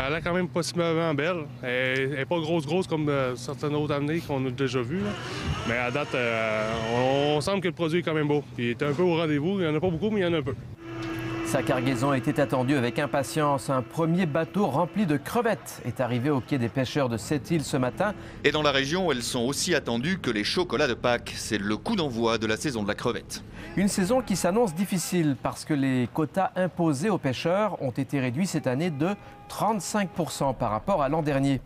Elle est quand même possiblement belle. Elle n'est pas grosse comme certaines autres années qu'on a déjà vues. Mais à date, on semble que le produit est quand même beau. Il est un peu au rendez-vous. Il n'y en a pas beaucoup, mais il y en a un peu. Sa cargaison était attendue avec impatience. Un premier bateau rempli de crevettes est arrivé au quai des pêcheurs de Sept-Îles ce matin. Et dans la région, elles sont aussi attendues que les chocolats de Pâques. C'est le coup d'envoi de la saison de la crevette. Une saison qui s'annonce difficile parce que les quotas imposés aux pêcheurs ont été réduits cette année de 35% par rapport à l'an dernier.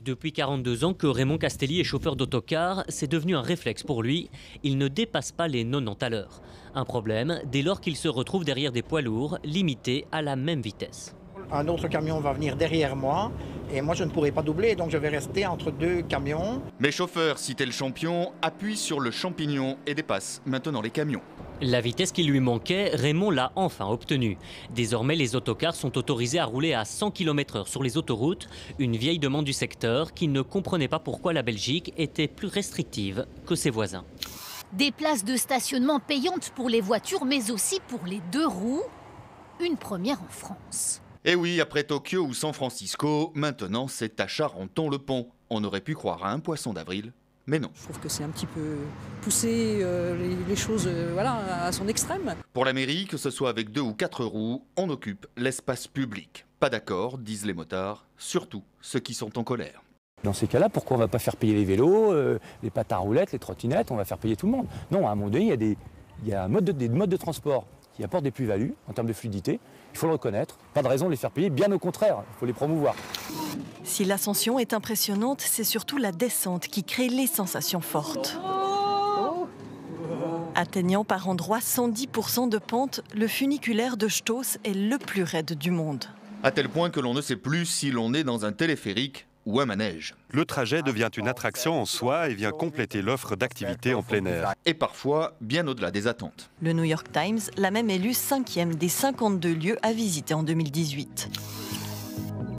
Depuis 42 ans que Raymond Castelli est chauffeur d'autocar, c'est devenu un réflexe pour lui. Il ne dépasse pas les 90 à l'heure. Un problème dès lors qu'il se retrouve derrière des poids lourds limités à la même vitesse. Un autre camion va venir derrière moi et moi je ne pourrai pas doubler, donc je vais rester entre deux camions. Mes chauffeurs, cité le champion, appuient sur le champignon et dépassent maintenant les camions. La vitesse qui lui manquait, Raymond l'a enfin obtenue. Désormais, les autocars sont autorisés à rouler à 100 km/h sur les autoroutes, une vieille demande du secteur qui ne comprenait pas pourquoi la Belgique était plus restrictive que ses voisins. Des places de stationnement payantes pour les voitures, mais aussi pour les deux roues. Une première en France. Et oui, après Tokyo ou San Francisco, maintenant c'est à Charenton-le-Pont. On aurait pu croire à un poisson d'avril, mais non. Je trouve que c'est un petit peu pousser les choses à son extrême. Pour la mairie, que ce soit avec 2 ou 4 roues, on occupe l'espace public. Pas d'accord, disent les motards, surtout ceux qui sont en colère. Dans ces cas-là, pourquoi on ne va pas faire payer les vélos, les patins à roulettes, les trottinettes, on va faire payer tout le monde? Non, à un moment donné, il y a des modes de transport qui apportent des plus-values en termes de fluidité. Il faut le reconnaître. Pas de raison de les faire payer, bien au contraire, il faut les promouvoir. Si l'ascension est impressionnante, c'est surtout la descente qui crée les sensations fortes. Atteignant par endroits 110% de pente, le funiculaire de Stoos est le plus raide du monde. À tel point que l'on ne sait plus si l'on est dans un téléphérique ou un manège. Le trajet devient une attraction en soi et vient compléter l'offre d'activités en plein air. Et parfois, bien au-delà des attentes. Le New York Times l'a même élu 5e des 52 lieux à visiter en 2018.